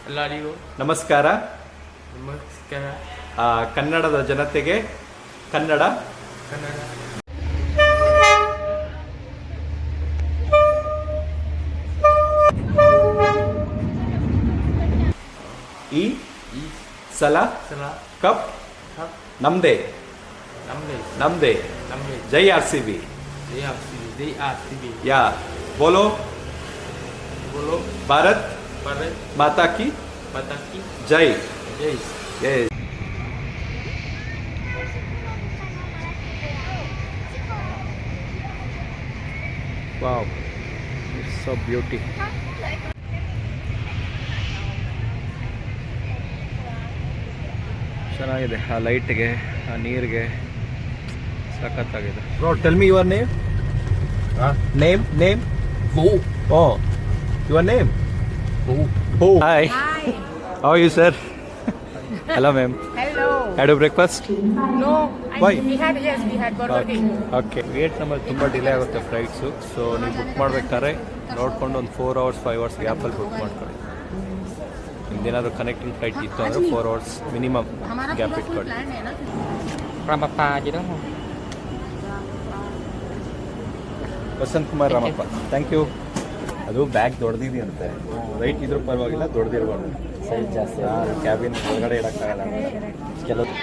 ಎಲ್ಲರಿಗೂ ನಮಸ್ಕಾರ. ನಮಸ್ಕಾರ. ಕನ್ನಡದ ಜನತೆಗೆ ಕನ್ನಡ ಕನ್ನಡ ಈ ಸಲ ಸಲ ಕಪ್ ಕಪ್ ನಮ್ದೇ ನಮ್ದೇ ನಮ್ದೇ. ನಮ್ದೇ. ಜೈ RCB. ಜೈ RCB. ಯಾ ಬೋಲೋ बोलो ಭಾರತ್ भारत ಮಾತಾ ಕಿ माता की ಜೈ. जय. Yes. Wow, it's so beauty. ಚೆನ್ನಾಗಿದೆ ಆ ಲೈಟ್ಗೆ ಆ ನೀರಿಗೆ ಸಖತ್ತಾಗಿದೆ. Bro tell me your name. Name Wo. Oh your name. Wo. Hi. How are you, sir? Hello, ma'am. Hello. Had a breakfast? No. Why? We had Burger King. Okay. Wait ನಮ್ಮಲ್ಲಿ ತುಂಬ delay ಆಗುತ್ತೆ flights. So ನೀವು book ಮಾಡಬೇಕಾದ್ರೆ ನೋಡ್ಕೊಂಡು ಒಂದು 4 hours 5 hours ಗ್ಯಾಪಲ್ಲಿ book ಮಾಡ್ಕೊಳ್ಳಿ. ನಿಮ್ದೇನಾದರೂ connecting flight ಇತ್ತು ಅಂದರೆ 4 hours ಮಿನಿಮಮ್ ಗ್ಯಾಪ್ ಇಟ್ಕೊಳ್ಳಿ. ರಾಮಪ್ಪ ಆಗಿರೋ ವಸಂತ್ ಕುಮಾರ್ ರಾಮಪ್ಪ, ಥ್ಯಾಂಕ್ ಯು. ಅದು ಬ್ಯಾಗ್ ದೊಡ್ಡದಿದೆಯಂತೆ, ರೈಟ್ ಇದ್ರೂ ಪರವಾಗಿಲ್ಲ, ದೊಡ್ಡದಿರ್ಬಾರ್ದು. ಸೈಜ್ ಜಾಸ್ತಿ ಕ್ಯಾಬಿನ್ ಒಳಗಡೆ ಇಡೋಕ್ಕಾಗಲ್ಲ ಕೆಲವು.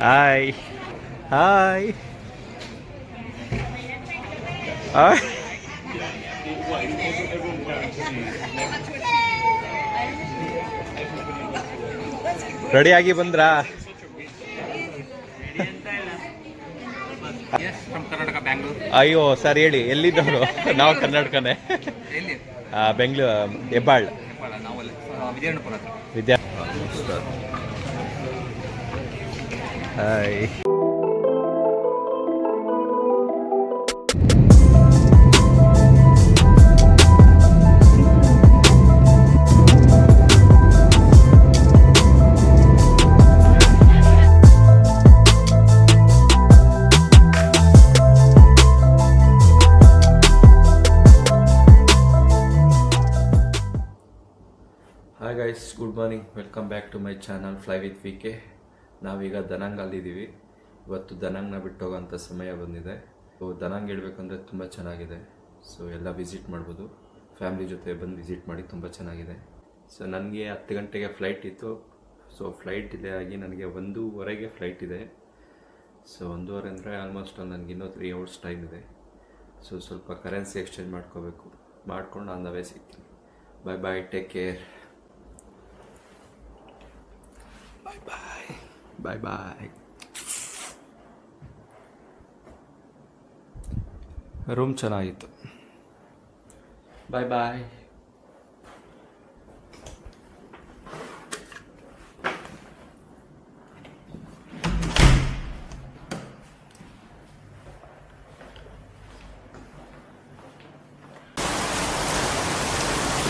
Hi hi hi. ರೆಡಿಯಾಗಿ ಬಂದ್ರಾ? ಕರ್ನಾಟಕ ಬ್ಯಾಂಗ್ಳೂರ್. ಅಯ್ಯೋ ಸರ್ ಹೇಳಿ, ಎಲ್ಲಿದ್ದವರು? ನಾವು ಕರ್ನಾಟಕನೇ, ಎಲ್ಲಿ? ಬೆಂಗಳೂರು ಹೆಬ್ಬಾಳ್. ನಾವು Vijayanagar. Vidya. Hi. Hi guys, good morning. Welcome back to my channel fly with VK. ನಾವೀಗ ದನಾಂಗಲ್ಲಿದ್ದೀವಿ. ಇವತ್ತು ದನಾಂಗ್ನ ಬಿಟ್ಟು ಹೋಗೋಂಥ ಸಮಯ ಬಂದಿದೆ. ಸೊ ದನಾಂಗ್ ಹೇಳ್ಬೇಕಂದ್ರೆ ತುಂಬ ಚೆನ್ನಾಗಿದೆ. ಸೊ ಎಲ್ಲ ವಿಸಿಟ್ ಮಾಡ್ಬೋದು, ಫ್ಯಾಮಿಲಿ ಜೊತೆ ಬಂದು ವಿಸಿಟ್ ಮಾಡಿ, ತುಂಬ ಚೆನ್ನಾಗಿದೆ. ಸೊ ನನಗೆ 10 ಗಂಟೆಗೆ ಫ್ಲೈಟ್ ಇತ್ತು. ಸೊ ಫ್ಲೈಟ್ ಡಿಲೇ ಆಗಿ ನನಗೆ 1:15 ಫ್ಲೈಟ್ ಇದೆ. ಸೊ 1:15 ಅಂದರೆ ಆಲ್ಮೋಸ್ಟ್ ನನಗೆ ಇನ್ನೂ 3 hours ಟೈಮ್ ಇದೆ. ಸೊ ಸ್ವಲ್ಪ ಕರೆನ್ಸಿ ಎಕ್ಸ್ಚೇಂಜ್ ಮಾಡ್ಕೋಬೇಕು, ಮಾಡ್ಕೊಂಡು ಆನ್ ದ ವೇ ಸಿಗ್ತೀನಿ. Bye bye, take care. ಬಾಯ್ ಬಾಯ್. ರೂಮ್ ಚೆನ್ನಾಗಿತ್ತು. ಬಾಯ್ ಬಾಯ್.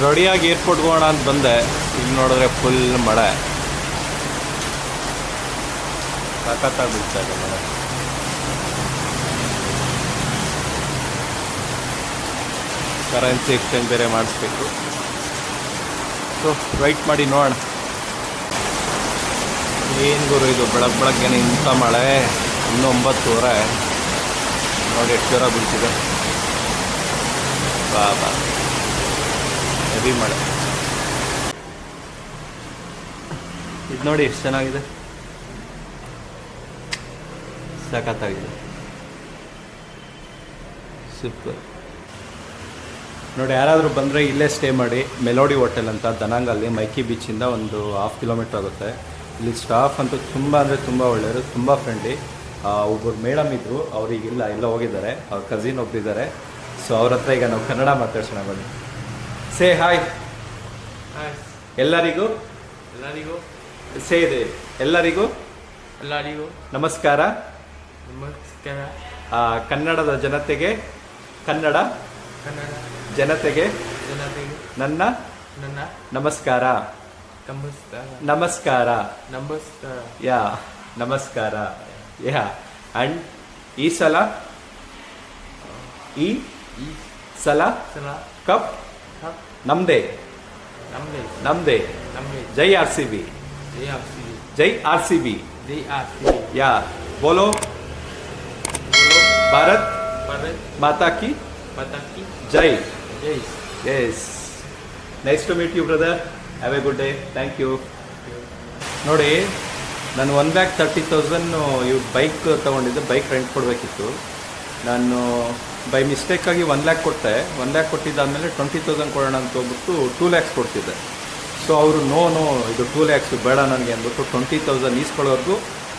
ರೆಡಿಯಾಗಿ ಏರ್ಪೋರ್ಟ್ಗೆ ಹೋಗೋಣ ಅಂತ ಬಂದೆ. ಇಲ್ಲಿ ನೋಡಿದ್ರೆ ಫುಲ್ ಮಳೆ, ಸಖತ್ತಾಗಿ ಬೀಳ್ತಾ ಇದೆ ಮಳೆ. ಕರೆನ್ಸಿ ಎಕ್ಸ್ಚೇಂಜ್ ಬೇರೆ ಮಾಡಿಸ್ಬೇಕು. ಸೊ ವೆಯ್ಟ್ ಮಾಡಿ ನೋಡೋಣ. ಏನು ಗುರು ಇದು, ಬೆಳಗ್ಗೆನೆ ಇಂಥ ಮಳೆ. ಇನ್ನೂ 9:30 ನೋಡಿ ಎಷ್ಟು ಜೋರ ಬೀಳ್ತಿದೆ. ಬಾ ಬಾ, ಹೆವಿ ಮಳೆ. ಇದು ನೋಡಿ ಎಷ್ಟು ಚೆನ್ನಾಗಿದೆ, ಸಖತ್ತಾಗಿದೆ, ಸೂಪರ್. ನೋಡಿ, ಯಾರಾದರೂ ಬಂದರೆ ಇಲ್ಲೇ ಸ್ಟೇ ಮಾಡಿ. ಮೆಲೋಡಿ ಹೋಟೆಲ್ ಅಂತ ದನಾಂಗಲ್ಲಿ, ಮೈಕಿ ಬೀಚಿಂದ ಒಂದು 1/2 ಕಿಲೋಮೀಟ್ರ್ ಆಗುತ್ತೆ. ಇಲ್ಲಿ ಸ್ಟಾಫ್ ಅಂತೂ ತುಂಬ ಅಂದರೆ ತುಂಬ ಒಳ್ಳೆಯವರು, ತುಂಬ ಫ್ರೆಂಡ್ಲಿ. ಒಬ್ಬರು ಮೇಡಮ್ ಇದ್ದರು, ಅವ್ರಿಗಿಲ್ಲ, ಎಲ್ಲ ಹೋಗಿದ್ದಾರೆ. ಅವ್ರ ಕಸಿನ್ ಒಬ್ಬರಿದ್ದಾರೆ. ಸೊ ಅವ್ರ ಹತ್ರ ಈಗ ನಾವು ಕನ್ನಡ ಮಾತಾಡ್ಸೋಣ ಬನ್ನಿ. Say hi. ಎಲ್ಲರಿಗೂ ಎಲ್ಲರಿಗೂ ಸೇ ಇದೆ. ಎಲ್ಲರಿಗೂ ಎಲ್ಲರಿಗೂ ನಮಸ್ಕಾರ. ನಮಸ್ಕಾರ. ಕನ್ನಡದ ಜನತೆಗೆ ಕನ್ನಡ ಕನ್ನಡ ಜನತೆಗೆ ಜನತೆಗೆ ನನ್ನ ನನ್ನ ನಮಸ್ಕಾರ. ನಮಸ್ಕಾರ. ನಮಸ್ಕಾರ. ನಮಸ್ಕಾರ. ಯಾ ನಮಸ್ಕಾರ. ಯಾ ಅಂಡ್ ಈ ಸಲ ಈ ಸಲ ಸಲ ಕಪ್ ಕಪ್ ನಮ್ದೇ Namde. ನಮ್ದೇ Namde. ಜೈ ಆರ್ ಸಿ ಬಿ JRC. ಜೈ ಆರ್ ಸಿ ಬಿ JRC. ಯಾ ಬೋಲೋ ಭಾರತ್ Bharat. ಮಾತಾ ಕಿ Pataki. ಜೈ Jai. Yes nice to meet you brother have a good day thank you ನೋಡಿ ನಾನು 1,30,000 ಇವ್ ಬೈಕ್ ತೊಗೊಂಡಿದ್ದೆ, ಬೈಕ್ ರೆಂಟ್ ಕೊಡಬೇಕಿತ್ತು. ನಾನು ಬೈ ಮಿಸ್ಟೇಕಾಗಿ 1 lakh ಕೊಟ್ಟೆ. 1 lakh ಕೊಟ್ಟಿದ್ದಾದಮೇಲೆ 20,000 ಕೊಡೋಣ ಅಂತ ಹೋಗ್ಬಿಟ್ಟು 2 lakhs ಕೊಡ್ತಿದ್ದೆ. ಸೊ ಅವರು ನೋ ಇದು 2 lakhs ಬೇಡ ನನಗೆ ಅಂದ್ಬಿಟ್ಟು 20,000 ಈಸ್ಕೊಳ್ಳೋರ್ಗೂ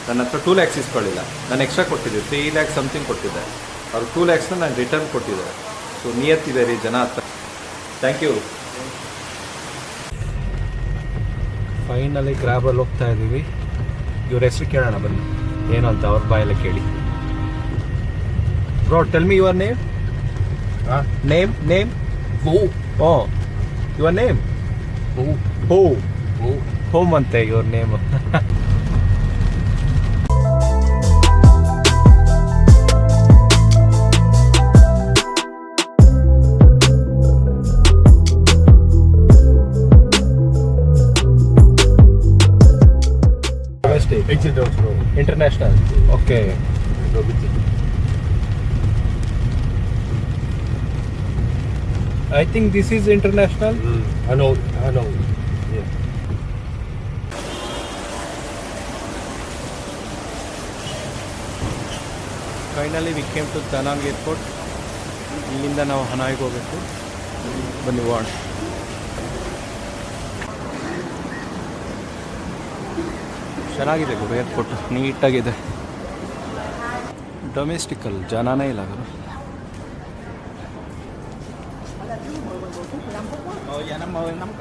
ನನ್ನ ಹತ್ರ 2 lakhs ಈಸ್ಕೊಳ್ಳಿಲ್ಲ. ನಾನು ಎಕ್ಸ್ಟ್ರಾ ಕೊಟ್ಟಿದ್ದೆ, 3 lakh ಸಮಥಿಂಗ್ ಕೊಟ್ಟಿದ್ದೆ. ಅವ್ರು 2 lakhsನ ನಾನು ರಿಟರ್ನ್ ಕೊಟ್ಟಿದ್ದೆ. ಸೊ ನಿಯತ್ತಿದೆ ರೀ ಜನ ಹತ್ರ. Thank you. ಫೈನಲಿ ಗ್ರ್ಯಾಬಲ್ಲಿ ಹೋಗ್ತಾ ಇದ್ದೀವಿ. ಇವ್ರ ಹೆಸರು ಕೇಳೋಣ ಬನ್ನಿ, ಏನು ಅಂತ ಅವ್ರ ಬಾಯೆಲ್ಲ ಕೇಳಿ. Bro tell me your name. Name Go. Oh your name Go. Home ಅಂತೆ your name. International. Okay. I think this is international. I know. Yeah. Finally we came to Danang Airport. ಇಲ್ಲಿಂದ ನಾವು ಹನಾಯ್ಗೆ ಹೋಗಬೇಕು. ಬನ್ನಿ ವಾಣ್. ಚೆನ್ನಾಗಿದೆ ಗುರು ಏರ್ಪೋರ್ಟ್, ನೀಟಾಗಿದೆ. ಡೊಮೆಸ್ಟಿಕಲ್ ಜನನೇ ಇಲ್ಲ ಗುರು.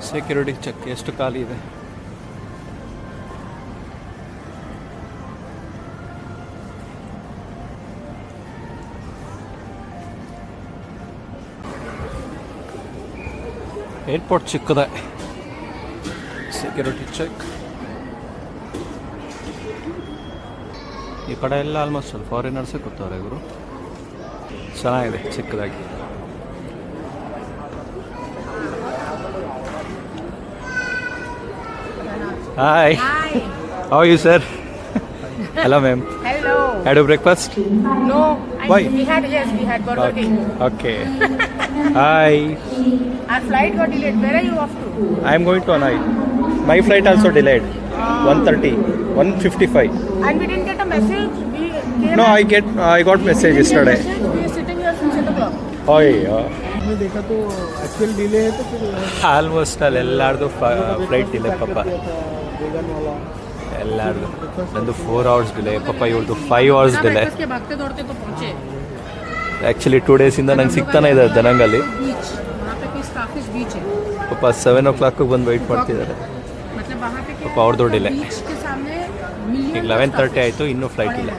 Security check ಎಷ್ಟು ಖಾಲಿ ಇದೆ. ಏರ್ಪೋರ್ಟ್ ಚಿಕ್ಕದೆ. Security check. ಈ ಕಡೆ ಎಲ್ಲ ಆಲ್ಮೋಸ್ಟ್ ಅಲ್ಲಿ ಫಾರಿನರ್ಸೇ ಕೂತವ್ರೆ ಇವರು. ಚೆನ್ನಾಗಿದೆ ಚಿಕ್ಕದಾಗಿ. Hi, how are you sir? Hello ma'am. Hello. Had a breakfast? No. Why? We had Burger King. Okay. Hi. Our flight got delayed. Where are you off to? I am going to Hanoi. My flight also delayed. 1:30, 1:55. And we didn't get a message. We came No, and I got message we didn't get yesterday. message. We are sitting here since 8 o'clock. Oh yeah. हमने देखा तो actual delay है तो फिर almost ಅಲ್ಲಿ ಎಲ್ಲಾರ್ದು flight delay ಪಾಪ. Vegan वाला ಎಲ್ಲಾರ್ದು. ನಂದು 4 hours ಡಿಲೇ ಪಾಪ, ಇವಳ್ದು 5 hours ಡಿಲೇ. Breakfast के भागते दौड़ते तो पहुंचे. ಆ್ಯಕ್ಚುಲಿ 2 days-ಇಂದ ನಂಗೆ ಸಿಗ್ತಾನೆ ಇದೆ ದನಂಗಲ್ಲಿ. Beach. वहाँ पे कोई starfish beach है. ಪಾಪ 7 o'clock ಬಂದು ವೆಯ್ಟ್ ಮಾಡ್ತಿದ್ದಾರೆ. मतलब वहाँ पे क्या पापा और दो delay. बीच के सामने millions ಈಗ of 11:30 starfish. ಆಯಿತು, ಇನ್ನೂ ಫ್ಲೈಟ್ ಇಲ್ಲ.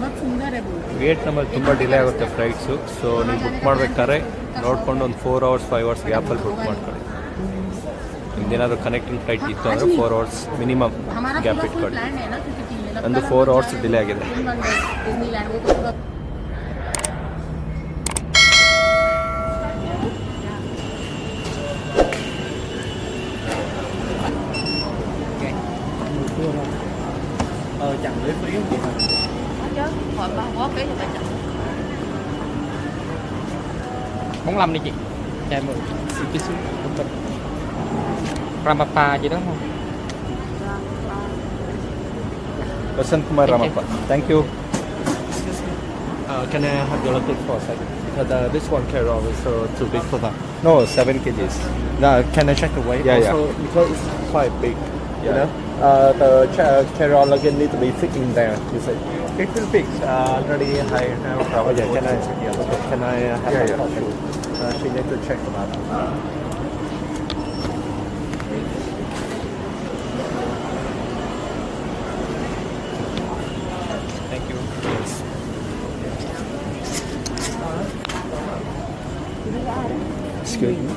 बहुत सुंदर है वो. ವೇಟ್ ನಮ್ಮಲ್ಲಿ ತುಂಬ ಡಿಲೇ ಆಗುತ್ತೆ ಫ್ಲೈಟ್ಸು. ಸೊ ನೀವು ಬುಕ್ ಮಾಡ್ಬೇಕಾದ್ರೆ ನೋಡ್ಕೊಂಡು ಒಂದು 4 hours 5 hours ಗ್ಯಾಪಲ್ಲಿ ಬುಕ್ ಮಾಡ್ಕೊಳ್ಳಿ. ನಿಮ್ದೇನಾದರೂ ಕನೆಕ್ಟಿಂಗ್ ಫ್ಲೈಟ್ ಇತ್ತು ಅಂದರೆ 4 hours ಮಿನಿಮಮ್ हमारा ಗ್ಯಾಪ್ पूरा full ಇಟ್ಕೊಳ್ಳಿ. plan है ना, क्योंकि 3 दिन ನಂದು 4 hours ಡಿಲೇ ಆಗಿದೆ. डिज्नीलैंड वो तो पूरा chẳng lấy free không chị? chứ hỏi bao quá phí thì phải trả. 45 đi chị. Cho em mượn xin cái xuống của mình. Ramappa gì đó không? Vasanth Kumar Ramappa, thank you. Can I have your luggage for a second? Because this one carry-on is too big for that. No 7 kgs. Can I check the weight? Yeah, also, because it's quite big. You Yeah. know, the carry-on luggage need to be fitting there. You see? It will fix. Already I have Oh traveled. yeah. Can I? Okay, can I have Yeah, my yeah, copy? She need to check about it. Thank you. Excuse me.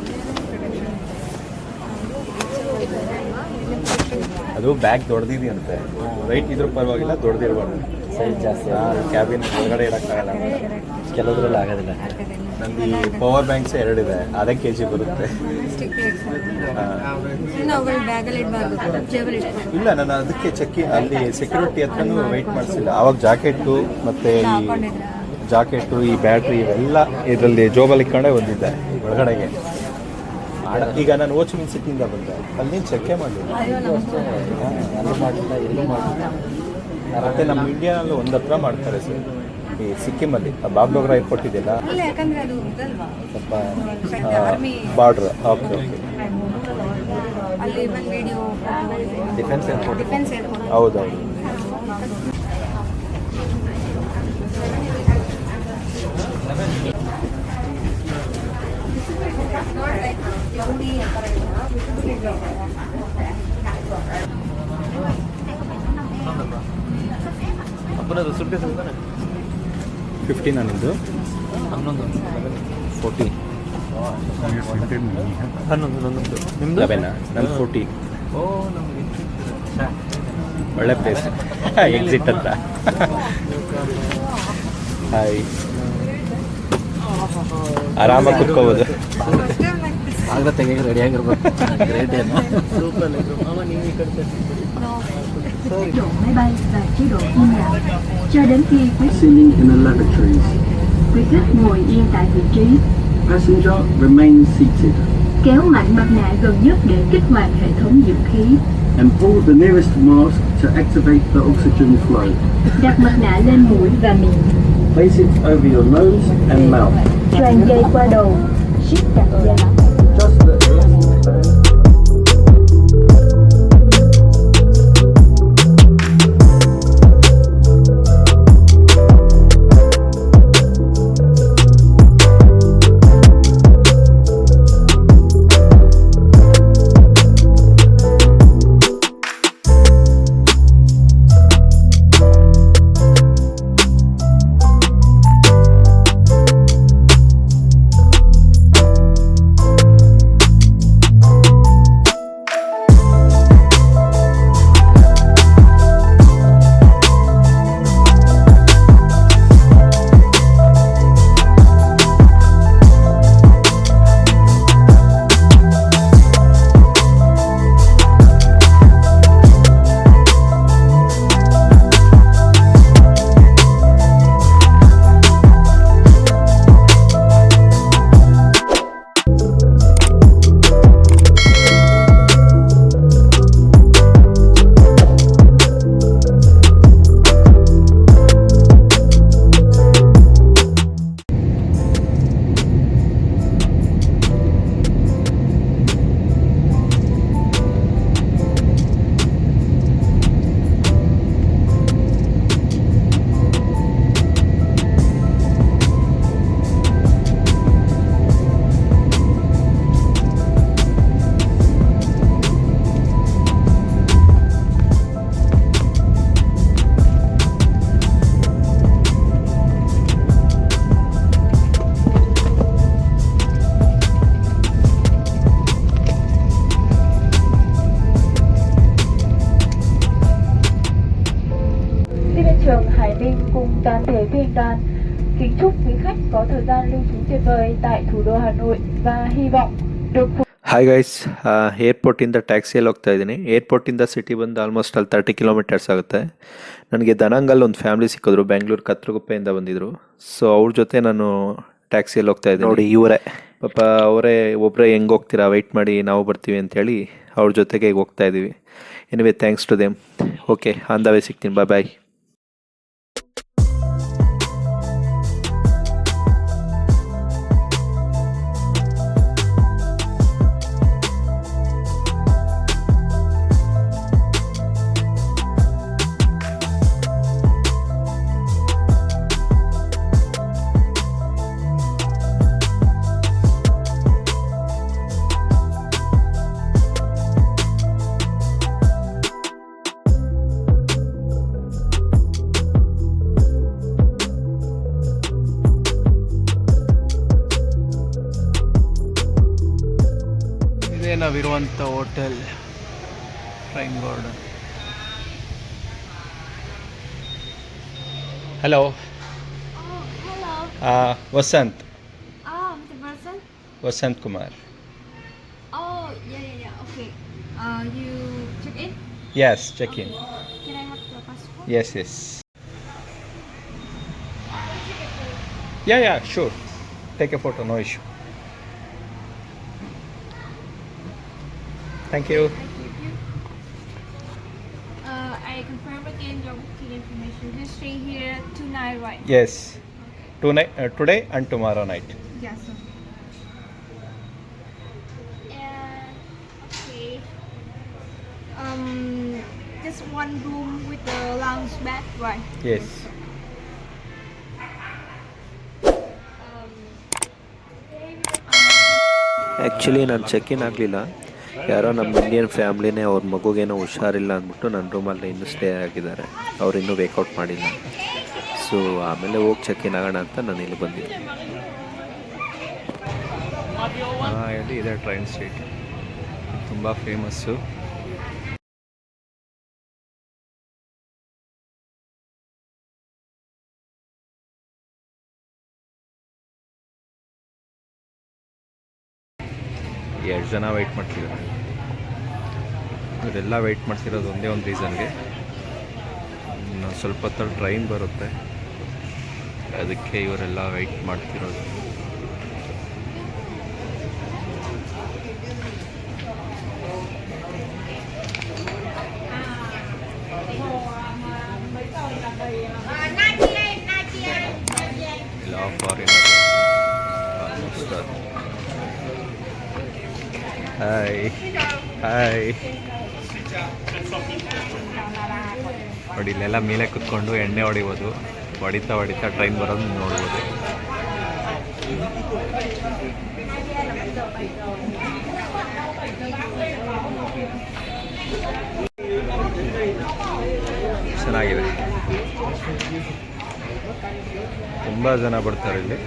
ಅದು bag ದೊಡ್ಡದಿದೆಯಂತೆ. Right ಇದ್ರೂ ಪರವಾಗಿಲ್ಲ, ದೊಡ್ಡದಿರಬಾರ್ದು. Size ಜಾಸ್ತಿ. Cabin ಒಳಗಡೆ ಇರೋಕ್ಕಾಗಲ್ಲ. ಕೆಲವದ್ರಲ್ಲಿ ಆಗೋದಿಲ್ಲ. ನಮಗೆ power banks 2 ಇದೆ, ಅದೇ KG ಬರುತ್ತೆ. ಇಲ್ಲ, ನಾನು ಅದಕ್ಕೆ ಅಲ್ಲಿ ಸೆಕ್ಯೂರಿಟಿ ಹತ್ರನೂ ವೆಯ್ಟ್ ಮಾಡಿಸಿಲ್ಲ. ಆವಾಗ ಜಾಕೆಟು ಮತ್ತು ಈ ಬ್ಯಾಟ್ರಿ ಇವೆಲ್ಲ ಇದರಲ್ಲಿ ಜೋಬಲ್ಲಿ ಇಟ್ಕೊಂಡೇ ಬಂದಿದ್ದೆ ಒಳಗಡೆಗೆ. ಈಗ ನಾನು ಓಚ್ಮಿನ್ ಸಿಟಿಯಿಂದ ಬಂದೆ, ಅಲ್ಲಿ ಚೆಕ್ಕೆ ಮಾಡಲಿಲ್ಲ. ಮತ್ತು ನಮ್ಮ ಇಂಡಿಯಾನಲ್ಲಿ ಒಂದು ಹತ್ರ ಮಾಡ್ತಾರೆ ಸರ್, ಈ ಸಿಕ್ಕಿಮಲ್ಲಿ ಬಾಗ್ಡೋಗ್ರಾ ಏರ್ಪೋರ್ಟ್ ಇದೆಯಲ್ಲ, ಸ್ವಲ್ಪ border. Okay okay. Defence airport. ಹೌದೌದು. ಅಪ್ಪನದು ಸುಟ್ಟಿ ತಾನೆ 15 ನನ್ನದು, 14. 11 ನಿಮ್ದು 11 ನನ್ನ 40. ಓ ನಮಗೆ ಒಳ್ಳೆ ಪ್ಲೇಸ್ ಎಕ್ಸಿಟ್ ಅಂತ. ಹಾಯ್, ಆರಾಮಾಗಿ ಕುತ್ಕೋಬೋದು. ಆಗ ತೆಗೆಗೆ ರೆಡಿ ಆಗಿರ್ಬೇಕು. ಗ್ರೇಟ್ ಏನು. ಮಾಮ ನೀವು ಈ ಕಡೆ độ máy bay và chế độ im lặng cho đến khi Sitting in the lavatories. quý khách ngồi yên tại vị trí. Passenger remain seated Kéo mạnh mặt nạ gần nhất để kích hoạt hệ thống dưỡng khí. and pull the nearest mask to activate the oxygen flow. Đặt mặt nạ lên mũi và miệng. Place it over your nose and mouth. Choàng dây qua đầu. Siết chặt dây. Just the toàn thể phi hành đoàn kính chúc quý khách có thời gian lưu trú tuyệt vời tại thủ đô Hà Nội và hy vọng được hi guys, ಏರ್ಪೋರ್ಟಿಂದ ಟ್ಯಾಕ್ಸಿಯಲ್ಲಿ ಹೋಗ್ತಾ ಇದ್ದೀನಿ. ಏರ್ಪೋರ್ಟಿಂದ city ಬಂದು almost ಅಲ್ಲಿ 30 kilometres ಆಗುತ್ತೆ. ನನಗೆ ದನಂಗಲ್ಲಿ ಒಂದು family ಸಿಕ್ಕಿದ್ರು, ಬೆಂಗಳೂರು ಕತ್ರಗುಪ್ಪೆಯಿಂದ ಬಂದಿದ್ರು. ಸೊ ಅವ್ರ ಜೊತೆ ನಾನು ಟ್ಯಾಕ್ಸಿಯಲ್ಲಿ ಹೋಗ್ತಾ ಇದ್ದೀನಿ. ನೋಡಿ ಇವರೇ ಪಾಪ, ಅವರೇ ಒಬ್ಬರೇ ಹೆಂಗೆ ಹೋಗ್ತೀರಾ, ವೆಯ್ಟ್ ಮಾಡಿ ನಾವು ಬರ್ತೀವಿ ಅಂತೇಳಿ ಅವ್ರ ಜೊತೆಗೆ ಈಗ ಹೋಗ್ತಾ ಇದ್ದೀವಿ. Anyway thanks to them. Okay, on the way ಸಿಗ್ತೀನಿ. Bye bye. ನಾವಿರುವಂಥ hotel train garden. Hello. Vasant The person? Vasant Kumar. Oh, yeah. Okay. You check in? Yes, check in. Can I have your passport? Yes. Yeah, sure. Take a photo, no issue. Thank you. I confirm again your booking information. You stay here tonight, right? Yes. Today and tomorrow night. Yes, sir. Okay. Just one room with the lounge bed, right? Yes. Actually ನಾನು ಚೆಕ್-ಇನ್ ಆಗಲಿಲ್ಲ. ಯಾರೋ ನಮ್ಮ Indian ಫ್ಯಾಮ್ಲಿನೇ ಅವ್ರ ಮಗುಗೇನೋ ಹುಷಾರಿಲ್ಲ ಅಂದ್ಬಿಟ್ಟು ನನ್ನ ರೂಮಲ್ಲಿ ಇನ್ನೂ ಸ್ಟೇ ಆಗಿದ್ದಾರೆ. ಅವ್ರು ಇನ್ನೂ ವೇಕೌಟ್ ಮಾಡಿಲ್ಲ. ಸೊ ಆಮೇಲೆ ಹೋಗಿ ಚೆಕ್-ಇನ್ ಆಗೋಣ ಅಂತ ನಾನು ಇಲ್ಲಿ ಬಂದಿದ್ದೆ. ಇಲ್ಲಿ ಇದೆ ಟ್ರೈನ್ ಸ್ಟ್ರೀಟ್, ತುಂಬ ಫೇಮಸ್ಸು. ಎರಡು ಜನ ವೆಯ್ಟ್ ಮಾಡ್ತಿದ್ದಾರೆ. ಇವರೆಲ್ಲ ವೆಯ್ಟ್ ಮಾಡ್ತಿರೋದು ಒಂದೇ ಒಂದು ರೀಸನ್ಗೆ, ಸ್ವಲ್ಪ ಹೊತ್ತಲ್ಲಿ ಟ್ರೈನ್ ಬರುತ್ತೆ, ಅದಕ್ಕೆ ಇವರೆಲ್ಲ ವೆಯ್ಟ್ ಮಾಡ್ತಿರೋದು. ಎಲ್ಲ ಫಾರಿನರ್ ಆಲ್ಮೋಸ್ಟ್. ಹಾಯ್ ನೋಡಿ, ಇಲ್ಲೆಲ್ಲ ಮೇಲೆ ಕುತ್ಕೊಂಡು ಎಣ್ಣೆ ಹೊಡಿಬೋದು. ಹೊಡಿತಾ ಟ್ರೈನ್ ಬರೋದು ನೋಡ್ಬೋದು. ಚೆನ್ನಾಗಿದೆ, ತುಂಬ ಜನ ಬರ್ತಾರೆ ಇಲ್ಲಿ.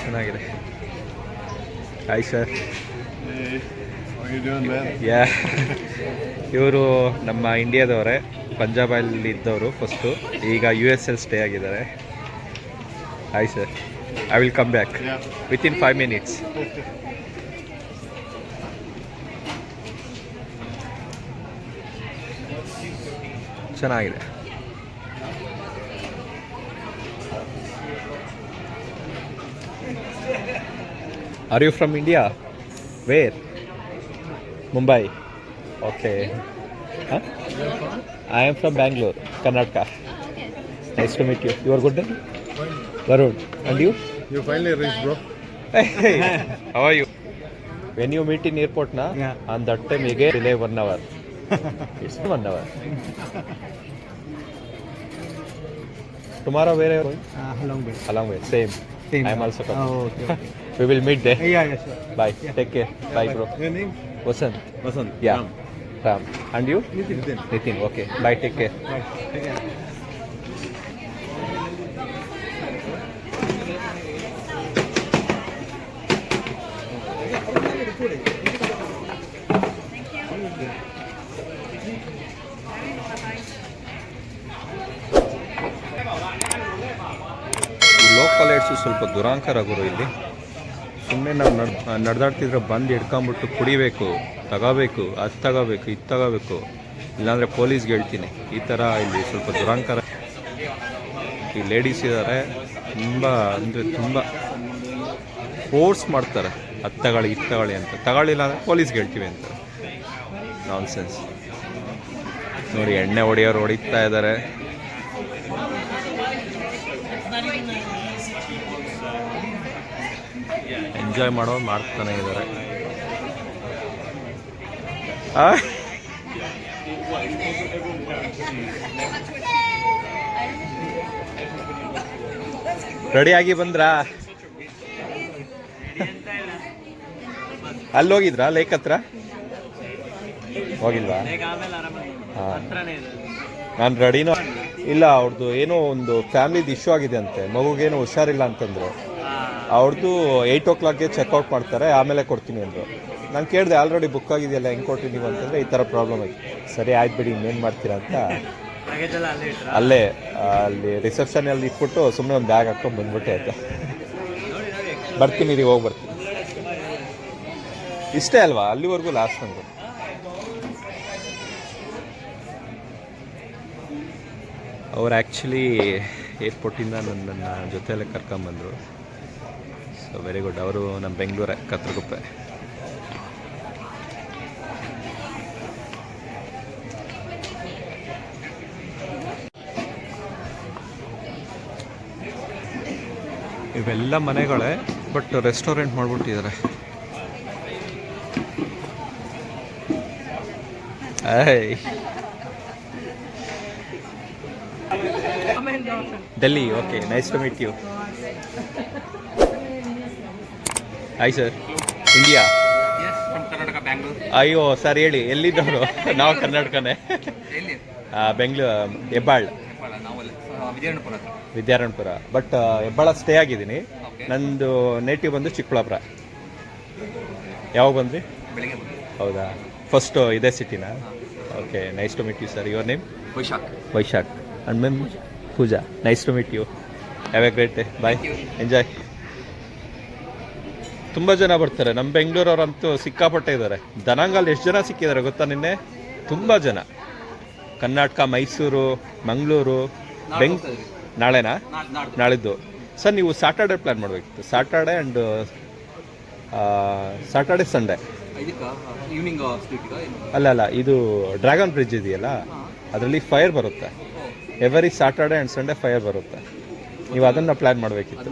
ಚೆನ್ನಾಗಿದೆ. Hi sir. ಯಾ, ಇವರು ನಮ್ಮ ಇಂಡಿಯಾದವರೇ, ಪಂಜಾಬಲ್ಲಿ ಇದ್ದವರು ಫಸ್ಟು, ಈಗ US ಸ್ಟೇ ಆಗಿದ್ದಾರೆ. Hi sir, I will come back within 5 minutes. ಚೆನ್ನಾಗಿದೆ. Are you from India? Where? Mumbai. Okay. Huh? I am from Bangalore, Karnataka. Nice to meet you. You are good? Varun. And you? You finally reached, bro. Hey, how are you? When you meet in airport, na? Yeah. On that time, again delay 1 hour. It's 1 hour. Tomorrow where are you going? Along way. Same. I am also coming. Oh, okay. We will meet there. Yeah, sure. Bye. Take care. Bye, bro. Your name? Vasant. Vasant. Yeah. Ram. And you? Nitin. Nitin. Okay. Bye. Take care. Bye. Take care. Local AIDS ಸ್ವಲ್ಪ ದುರಾಂಕರ ಗುರು. ಇಲ್ಲಿ ಸುಮ್ಮನೆ ನಾವು ನಡೆದಾಡ್ತಿದ್ರೆ ಬಂದು ಹಿಡ್ಕೊಂಬಿಟ್ಟು ಕುಡಿಬೇಕು, ತಗೋಬೇಕು, ಅದು ತಗೋಬೇಕು, ಇದು ತಗೋಬೇಕು, ಇಲ್ಲಾಂದರೆ ಪೊಲೀಸ್ಗೆ ಹೇಳ್ತೀನಿ. ಈ ಥರ ಇಲ್ಲಿ ಸ್ವಲ್ಪ ದುರಾಂಕರ. ಈ ಲೇಡೀಸ್ ಇದ್ದಾರೆ, ತುಂಬ ಅಂದರೆ ತುಂಬ ಫೋರ್ಸ್ ಮಾಡ್ತಾರೆ, ಅದು ತಗೊಳ್ಳಿ, ಇದು ತಗೊಳ್ಳಿ ಅಂತ. ತಗೊಳ್ಳಿಲ್ಲ ಅಂದರೆ ಪೊಲೀಸ್ಗೆ ಹೇಳ್ತೀವಿ ಅಂತ. ನಾನ್ಸೆನ್ಸ್. ನೋಡಿ, ಎಣ್ಣೆ ಹೊಡೆಯೋರು ಹೊಡಿತಾ ಇದ್ದಾರೆ. ಎಂಜಾಯ್ ಮಾಡೋರು ಮಾಡ್ತಾನೆ ಇದ್ದಾರೆ. ರೆಡಿಯಾಗಿ ಬಂದ್ರಾ? ಅಲ್ಲಿ ಹೋಗಿದ್ರಾ ಲೇಕ್ ಹತ್ರ? ಹೋಗಿಲ್ವಾ? ಹಾಂ. ನಾನು ರೆಡಿನೋ ಇಲ್ಲ. ಅವ್ರದ್ದು ಏನೋ ಒಂದು ಫ್ಯಾಮಿಲಿದು ಇಶ್ಯೂ ಆಗಿದೆ ಅಂತೆ, ಮಗುಗೇನೋ ಹುಷಾರಿಲ್ಲ ಅಂತಂದರು. ಅವ್ರದ್ದು 8 o'clock ಚೆಕ್ಔಟ್ ಮಾಡ್ತಾರೆ, ಆಮೇಲೆ ಕೊಡ್ತೀನಿ ಅಂದರು. ನಾನು ಕೇಳಿದೆ ಆಲ್ರೆಡಿ ಬುಕ್ ಆಗಿದೆಯಲ್ಲ, ಹೆಂಗೆ ಕೊಡ್ತೀನಿ ನೀವು ಅಂತಂದರೆ ಈ ಥರ ಪ್ರಾಬ್ಲಮ್ ಆಯ್ತು. ಸರಿ ಆಯ್ತು ಬಿಡಿ, ಇನ್ನೇನು ಮಾಡ್ತೀರಾ ಅಂತ ಅಲ್ಲಿ ರಿಸೆಪ್ಷನಲ್ಲಿ ಇಟ್ಬಿಟ್ಟು ಸುಮ್ಮನೆ ಒಂದು ಬ್ಯಾಗ್ ಹಾಕ್ಕೊಂಡು ಬಂದ್ಬಿಟ್ಟೆ ಆಯ್ತು. ಬರ್ತೀನಿ ರೀ, ಹೋಗಿ ಬರ್ತೀನಿ. ಇಷ್ಟೇ ಅಲ್ವಾ ಅಲ್ಲಿವರೆಗೂ ಲಾಸ್ಟ್ ನಂದು. ಅವ್ರು ಆ್ಯಕ್ಚುಲಿ ಏರ್ಪೋರ್ಟಿಂದ ನನ್ನ ಜೊತೆಯಲ್ಲೇ ಕರ್ಕೊಂಬಂದರು. So very good. ಅವರು ನಮ್ಮ ಬೆಂಗಳೂರು ಕತ್ರಗುಪ್ಪೆ. ಇವೆಲ್ಲ ಮನೆಗಳೇ, ಬಟ್ ರೆಸ್ಟೋರೆಂಟ್ ಮಾಡಿಬಿಟ್ಟಿದ್ದಾರೆ. Delhi. Okay, nice to meet you. Hi sir. India? ಅಯ್ಯೋ ಸರ್ ಹೇಳಿ, ಎಲ್ಲಿದ್ದವರು? ನಾವು ಕರ್ನಾಟಕನೇ, ಬೆಂಗಳೂರು, ಹೆಬ್ಬಾಳ್, ವಿದ್ಯಾರಣ್ಯಪುರ. ಬಟ್ ಹೆಬ್ಬಾಳ ಸ್ಟೇ ಆಗಿದ್ದೀನಿ. ನಂದು ನೇಟಿವ್ ಬಂದು ಚಿಕ್ಕಬಳ್ಳಾಪುರ. ಯಾವಾಗ ಬಂದ್ರಿ? ಹೌದಾ, ಫಸ್ಟು ಇದೇ ಸಿಟಿನಾ? Okay, nice to meet you sir. Your name? Vaishakh. And ma'am Pooja. Nice to meet you. Have a great day. Bye, enjoy. ತುಂಬ ಜನ ಬರ್ತಾರೆ ನಮ್ಮ ಬೆಂಗಳೂರವ್ರಂತೂ, ಸಿಕ್ಕಾಪಟ್ಟೆ ಇದ್ದಾರೆ. ದನಾಂಗಲ್ಲಿ ಎಷ್ಟು ಜನ ಸಿಕ್ಕಿದ್ದಾರೆ ಗೊತ್ತಾ ನಿನ್ನೆ? ತುಂಬ ಜನ. ಕರ್ನಾಟಕ, ಮೈಸೂರು, ಮಂಗಳೂರು, ನಾಳೆನಾ? ನಾಳಿದ್ದು. ಸರ್ ನೀವು ಸ್ಯಾಟರ್ಡೆ ಪ್ಲ್ಯಾನ್ ಮಾಡಬೇಕಿತ್ತು. Saturday and Saturday Sunday. ಅಲ್ಲ, ಇದು ಡ್ರ್ಯಾಗನ್ ಬ್ರಿಡ್ಜ್ ಇದೆಯಲ್ಲ, ಅದರಲ್ಲಿ ಫೈರ್ ಬರುತ್ತೆ. Every Saturday and Sunday fire ಬರುತ್ತೆ. ನೀವು ಅದನ್ನು ಪ್ಲ್ಯಾನ್ ಮಾಡಬೇಕಿತ್ತು.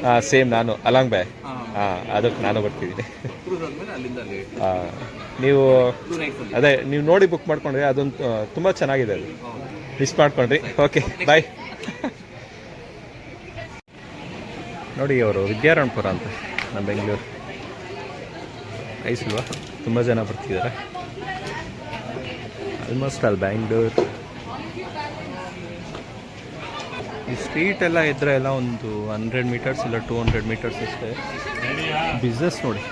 ಹಾಂ, ಸೇಮ್ ನಾನು ಅಲಾಂಗ್ ಬೈ. ಅದಕ್ಕೆ ನಾನು ಬರ್ತಿದ್ದೀನಿ. ನೀವು ಅದೇ ನೀವು ನೋಡಿ ಬುಕ್ ಮಾಡ್ಕೊಂಡ್ರಿ, ಅದೊಂದು ತುಂಬ ಚೆನ್ನಾಗಿದೆ, ಅದು ಮಿಸ್ ಮಾಡ್ಕೊಂಡ್ರಿ. ಓಕೆ, ಬಾಯ್. ನೋಡಿ, ಅವರು ವಿದ್ಯಾರಣ್ಯಪುರ ಅಂತ, ನಮ್ಮ ಬೆಂಗಳೂರು. ನೈಸ್ ಅಲ್ವಾ? ತುಂಬ ಜನ ಬರ್ತಿದ್ದಾರೆ. ಆಲ್ಮೋಸ್ಟ್ ಅಲ್ಲಿ ಬ್ಯಾಂಗ್ಳೂರು. ಈ ಸ್ಟ್ರೀಟ್ ಎಲ್ಲ ಇದ್ದರೆ ಎಲ್ಲ ಒಂದು 100 meters ಇಲ್ಲ 200 meters ಅಷ್ಟೇ. ಬಿಸ್ನೆಸ್ ನೋಡಿ,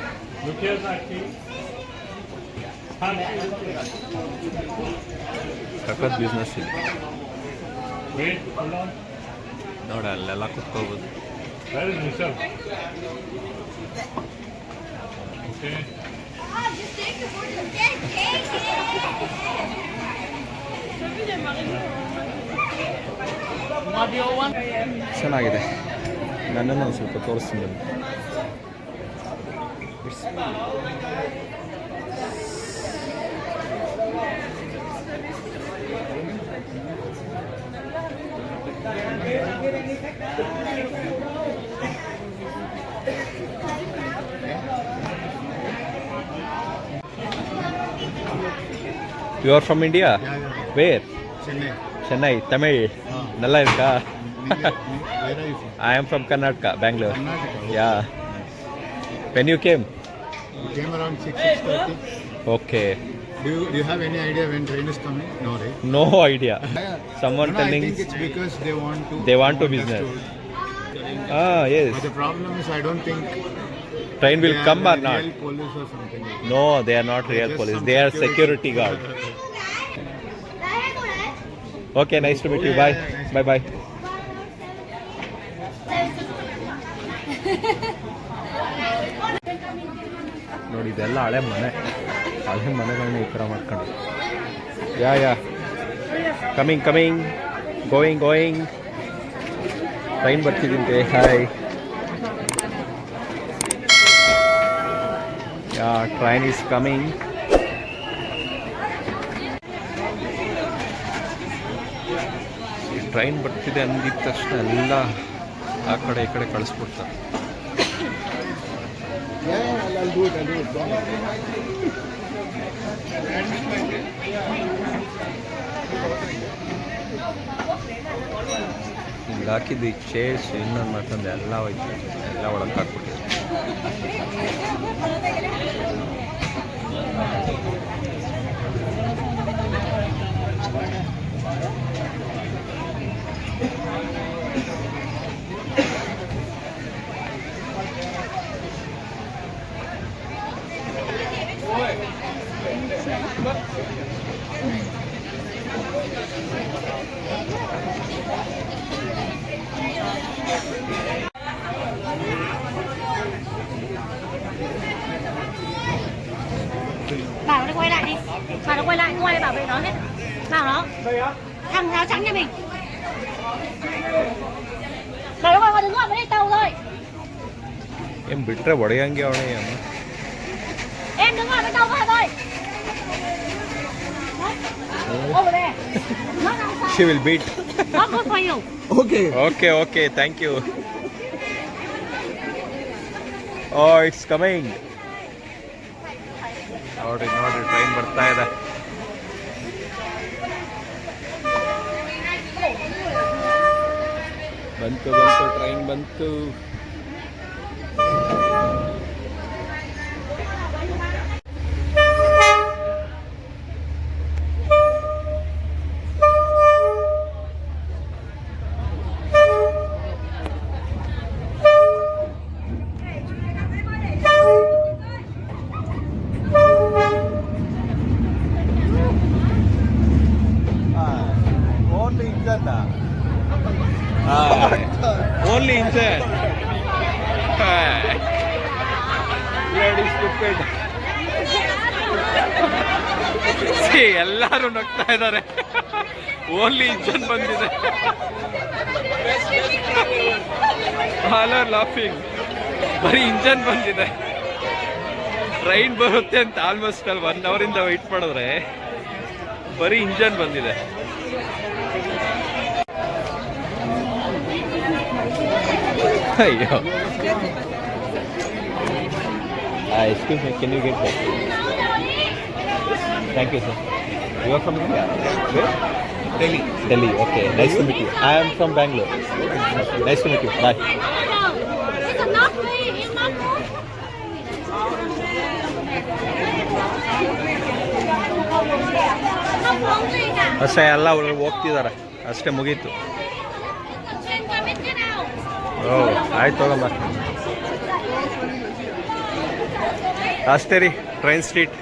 ಸಖತ್ ಬಿಸ್ನೆಸ್ ಇದೆ ನೋಡಿ. ಅಲ್ಲೆಲ್ಲ ಕುತ್ಕೋಬೋದು. ಚೆನ್ನಾಗಿದೆ. ನನ್ನನ್ನು ಒಂದು ಸ್ವಲ್ಪ ತೋರಿಸ್ತೀನಿ. You are from India? Yeah. Where? Chennai. Tamil. Nalla irka? Where are you from? I am from Karnataka, Bangalore. Karnataka. Okay. Yeah. When you came? We came around 6:30. Okay. Do you have any idea when train is coming? No, right? No idea. Someone No, telling I think it's because they want to business. Yes. But the problem is, I don't think Train will they come are or not? real police or something. No, they are not real Just police. some They are security guard. Okay, nice to meet you. Bye. Bye bye. ನೋಡಿ, ಇದೆಲ್ಲ ಹಳೆ ಮನೆಗಳನ್ನ ಈ ಥರ ಮಾಡ್ಕೊಂಡು. Yeah coming going. Train ಬರ್ತಿದ್ದಂತೆ. Hi. Yeah, train is coming. Train ಬರ್ತಿದೆ ಅಂದಿದ ತಕ್ಷಣ ಎಲ್ಲ ಆ ಕಡೆ ಈ ಕಡೆ ಕಳಿಸ್ಬಿಡ್ತಾರೆ. ಇಲ್ಲಿ ಹಾಕಿದ್ದು ಈ ಚೇರ್ಸ್ ಇನ್ನೊಂದು ಮಾಡ್ಕೊಂಡು ಎಲ್ಲ ಹೋಯ್ತು, ಎಲ್ಲ ಒಳಗೆ ಹಾಕ್ಬಿಟ್ಟಿದ್ರು. Bảo nó quay lại đi. Bảo nó quay lại, không ai bảo vệ nó hết. Bảo nó. Thằng áo trắng nhà mình. Bảo nó quay đứng gọi vào đây tàu rồi. ಏನು ಬಿಟ್ರೆ ಹೊಡೆಯಂಗೆ ಅವನೇ Em đứng gọi với tàu vào rồi. Over there. Not outside. She will beat Not good for you. Okay thank you oh it's coming ನೋಡ್ರಿ train ಬರ್ತಾ ಇದೆ ಬಂತು train ಬಂತು only engine ಎಲ್ಲರೂ ನಗ್ತಾ ಇದ್ದಾರೆ ಓನ್ಲಿ ಇಂಜನ್ ಬಂದಿದೆ ಆಲ್ ಆರ್ ಲಾಫಿಂಗ್ ಬರೀ ಇಂಜನ್ ಬಂದಿದೆ ಟ್ರೈನ್ ಬರುತ್ತೆ ಅಂತ ಆಲ್ಮೋಸ್ಟ್ ಅಲ್ಲಿ 1 ಅವರಿಂದ ವೆಯ್ಟ್ ಮಾಡಿದ್ರೆ ಬರೀ ಇಂಜನ್ ಬಂದಿದೆ ಅಯ್ಯೋ excuse me, can you get back? Thank you, sir. You are from India? Where? Delhi, okay. Nice to meet you. I am from Bangalore. Nice to meet you. Bye. It's not free. It's not good. ಅಷ್ಟೇ ಎಲ್ಲ ಹೋಗ್ತಿದ್ದಾರೆ ಅಷ್ಟೇ ಮುಗೀತು ಓ ಆಯ್ತು ಹೋಗಮ್ಮ ಅಷ್ಟೇ ರೀ train street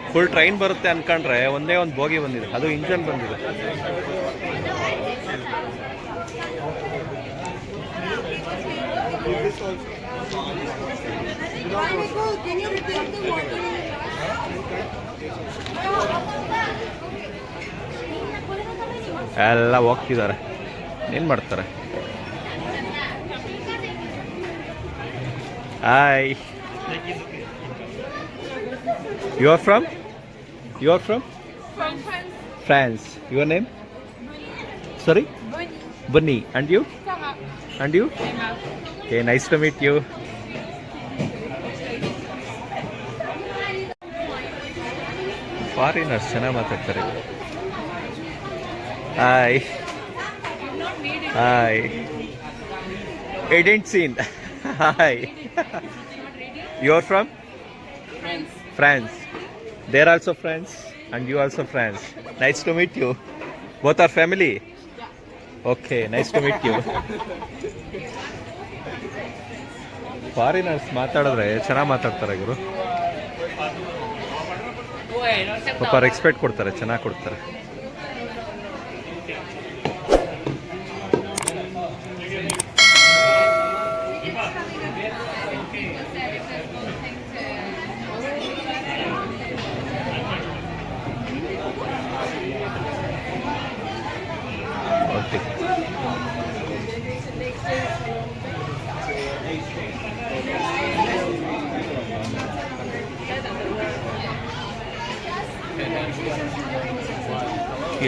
full train ಬರುತ್ತೆ ಅನ್ಕೊಂಡ್ರೆ ಒಂದೇ ಒಂದು ಬೋಗಿ ಬಂದಿದೆ ಅದು ಇಂಜನ್ ಬಂದಿದೆ ಎಲ್ಲ ಹೋಗ್ತಿದ್ದಾರೆ ಏನು ಮಾಡ್ತಾರೆ hi You are from? From France. Your name? Sorry? Bunny. And you? And you? Okay, nice to meet you. Foreigners ಚೆನ್ನಾಗಿ ಮಾತಾಡ್ತಾರೆ. Hi. I didn't seen. Hi. You are from? France. They are also friends and you also friends. Nice to meet you. Both are family? Okay, nice to meet you. Foreigners ಮಾತಾಡಿದ್ರೆ ಚೆನ್ನಾಗಿ ಮಾತಾಡ್ತಾರೆ ಇವರು ಪಾಪ respect ಕೊಡ್ತಾರೆ ಚೆನ್ನಾಗಿ ಕೊಡ್ತಾರೆ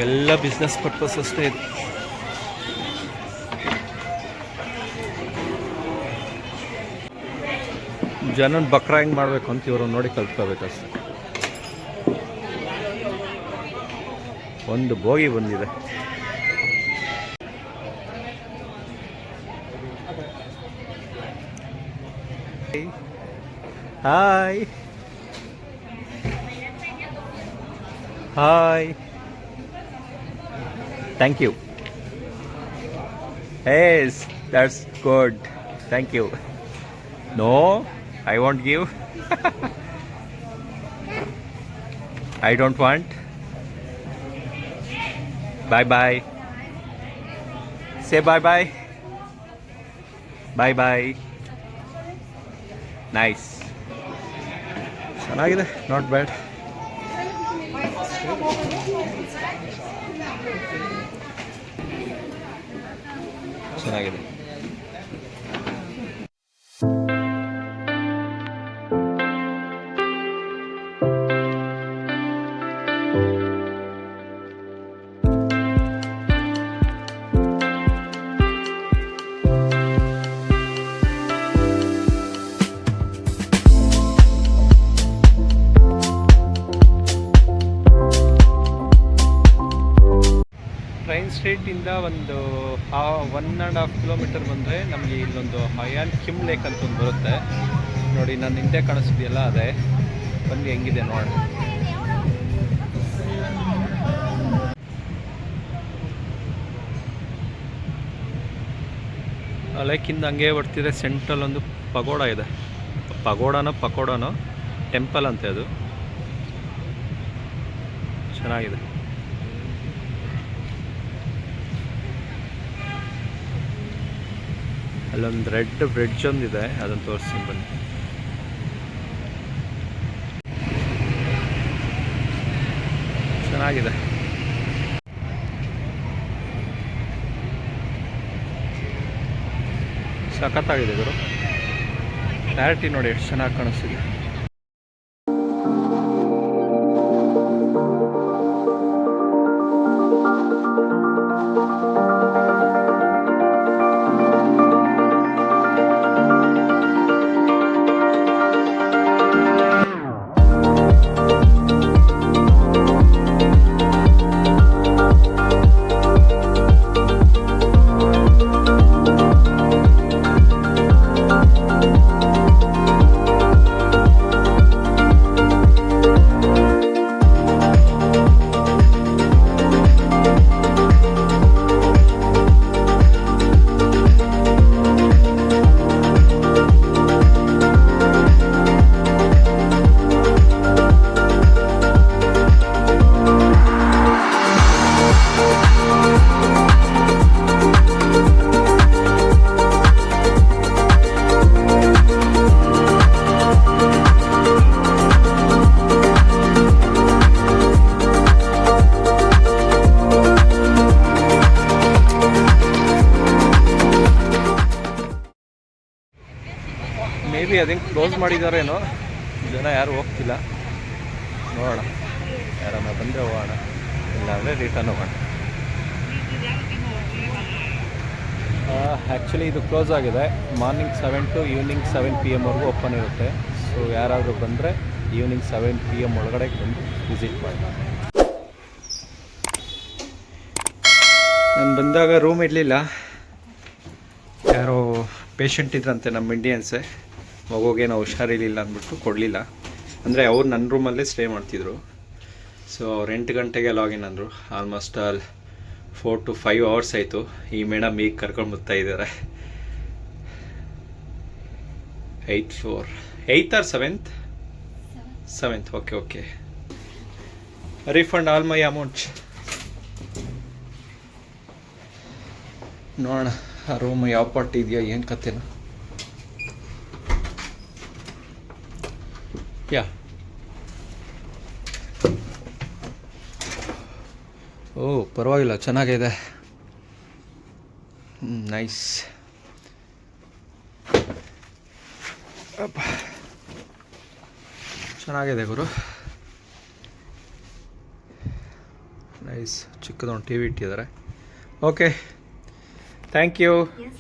ಎಲ್ಲ business purpose ಅಷ್ಟೇ ಇದೆ ಜನನ ಬಕ್ರಾ ಹೆಂಗೆ ಮಾಡಬೇಕು ಅಂತ ಇವರು ನೋಡಿ ಕಲ್ತ್ಕೋಬೇಕಷ್ಟೆ ಒಂದು ಬೋಗಿ ಬಂದಿದೆ hi hi thank you. Yes, that's good. Thank you. No, I won't give. I don't want. Bye bye. Say bye bye. Bye bye. Nice. ಚೆನ್ನಾಗಿದೆ, not bad. ಚೆನ್ನಾಗಿದೆ. ಟ್ರೈನ್ ಸ್ಟ್ರೀಟಿಂದ ಒಂದು 1.5 ಕಿಲೋಮೀಟರ್ ಬಂದರೆ ನಮಗೆ ಇಲ್ಲೊಂದು ಹಯಾನ್ ಕಿಮ್ ಲೇಕ್ ಅಂತ ಒಂದು ಬರುತ್ತೆ ನೋಡಿ. ನನ್ನ ಹಿಂದೆ ಕಾಣಿಸ್ತಿದೆಯಲ್ಲ ಅದೇ. ಬನ್ನಿ ಹೆಂಗಿದೆ ನೋಡಿ. ಆ ಲೇಕಿಂದ ಹಂಗೆ ಬರ್ತಿದ್ರೆ ಸೆಂಟ್ರಲ್ ಒಂದು ಪಗೋಡ ಇದೆ. ಪಕೋಡನೋ ಟೆಂಪಲ್ ಅಂತೆ ಅದು. ಚೆನ್ನಾಗಿದೆ. ಅಲ್ಲೊಂದು ರೆಡ್ ಬ್ರಿಡ್ಜ್ ಒಂದಿದೆ, ಅದನ್ನು ತೋರಿಸ್ತೀನಿ ಬನ್ನಿ. ಚೆನ್ನಾಗಿದೆ. ಸಖತ್ತಾಗಿದೆ ಗುರು. ಕ್ಲಾರಿಟಿ ನೋಡಿ ಎಷ್ಟು ಚೆನ್ನಾಗಿ ಕಾಣಿಸ್ತಿದೆ. ಮೇ ಬಿ ಅದನ್ನು ಕ್ಲೋಸ್ ಮಾಡಿದಾರೇನೋ, ಜನ ಯಾರು ಹೋಗ್ತಿಲ್ಲ. ನೋಡೋಣ, ಯಾರನ್ನ ಬಂದರೆ ಹೋಗೋಣ, ಇಲ್ಲಾಂದರೆ ರಿಟರ್ನ್ ಹೋಗೋಣ. ಆ್ಯಕ್ಚುಲಿ ಇದು ಕ್ಲೋಸ್ ಆಗಿದೆ. ಮಾರ್ನಿಂಗ್ 7 to ಈವ್ನಿಂಗ್ 7 PM ವರೆಗೂ ಓಪನ್ ಇರುತ್ತೆ. ಸೊ ಯಾರಾದರೂ ಬಂದರೆ ಈವ್ನಿಂಗ್ 7 PM ಒಳಗಡೆ ಬಂದು ವಿಸಿಟ್ ಮಾಡಿ. ನಾನು ಬಂದಾಗ ರೂಮ್ ಇರಲಿಲ್ಲ. ಯಾರೋ ಪೇಷಂಟ್ ಇದ್ರಂತೆ, ನಮ್ಮ ಇಂಡಿಯನ್ಸೇ. ಮಗುಗೇನೋ ಹುಷಾರಿರಲಿಲ್ಲ ಅಂದ್ಬಿಟ್ಟು ಕೊಡಲಿಲ್ಲ. ಅಂದರೆ ಅವ್ರು ನನ್ನ ರೂಮಲ್ಲೇ ಸ್ಟೇ ಮಾಡ್ತಿದ್ರು. ಸೊ ಅವ್ರು 8 ಗಂಟೆಗೆ ಲಾಗಿನ್ ಅಂದರು. ಆಲ್ಮೋಸ್ಟ್ 4 to 5 hours ಆಯಿತು. ಈ ಮೇಡಮ್ ಈಗ ಕರ್ಕೊಂಡು ಬರ್ತಾ ಇದ್ದಾರೆ. 8th floor. 8th or 7th? 7th. Okay. Refund all my amount. ನೋಡೋಣ ಆ ರೂಮ್ ಯಾವ ಪಾರ್ಟಿ ಇದೆಯಾ, ಏನು ಕಥೆನ. ಯಾ ಓ ಪರವಾಗಿಲ್ಲ, ಚೆನ್ನಾಗಿದೆ. ನೈಸ್. ಚೆನ್ನಾಗಿದೆ ಗುರು. ನೈಸ್. ಚಿಕ್ಕದೊಂದು ಟಿ ವಿ ಇಟ್ಟಿದ್ದಾರೆ. Okay, thank you. Yes.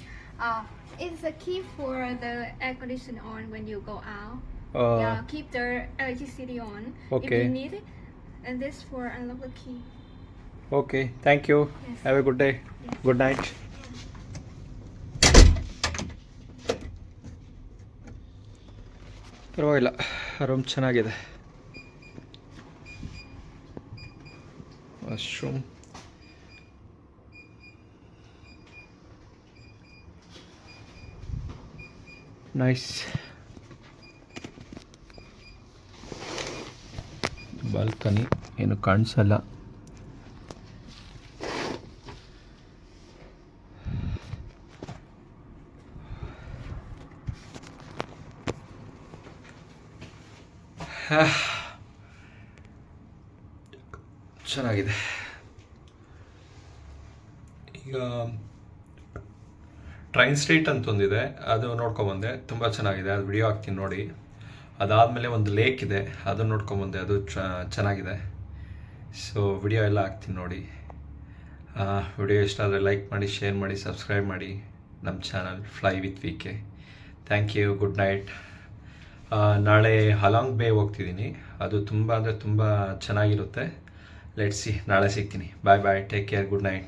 It's a key for the air condition on when you go out. Yeah, keep the electricity on Okay. if you need it. And this for unlock the key. Okay, thank you. Have a good day. Good night. ಪರವಾಗಿಲ್ಲ, room ಚೆನ್ನಾಗಿದೆ. Washroom nice. Balcony ಏನು ಕಾಣಿಸಲ್ಲ. ಚೆನ್ನಾಗಿದೆ. ಈಗ train street ಅಂತ ಒಂದಿದೆ, ಅದು ನೋಡ್ಕೊಂಬಂದೆ, ತುಂಬ ಚೆನ್ನಾಗಿದೆ. ಅದು ವಿಡಿಯೋ ಹಾಕ್ತೀನಿ ನೋಡಿ. ಅದಾದಮೇಲೆ ಒಂದು ಲೇಕ್ ಇದೆ, ಅದನ್ನು ನೋಡ್ಕೊಂಬಂದೆ, ಅದು ಚೆನ್ನಾಗಿದೆ. ಸೊ ವಿಡಿಯೋ ಎಲ್ಲ ಹಾಕ್ತೀನಿ ನೋಡಿ. ವಿಡಿಯೋ ಇಷ್ಟ ಆದರೆ ಲೈಕ್ ಮಾಡಿ, ಶೇರ್ ಮಾಡಿ, ಸಬ್ಸ್ಕ್ರೈಬ್ ಮಾಡಿ ನಮ್ಮ channel fly with V K. Thank you. Good night. ನಾಳೆ ಹಲಾಂಗ್ ಬೇ ಹೋಗ್ತಿದ್ದೀನಿ. ಅದು ತುಂಬ ಅಂದರೆ ತುಂಬ ಚೆನ್ನಾಗಿರುತ್ತೆ. Let's see. ನಾಳೆ ಸಿಗ್ತೀನಿ. Bye bye. Take care. Good night.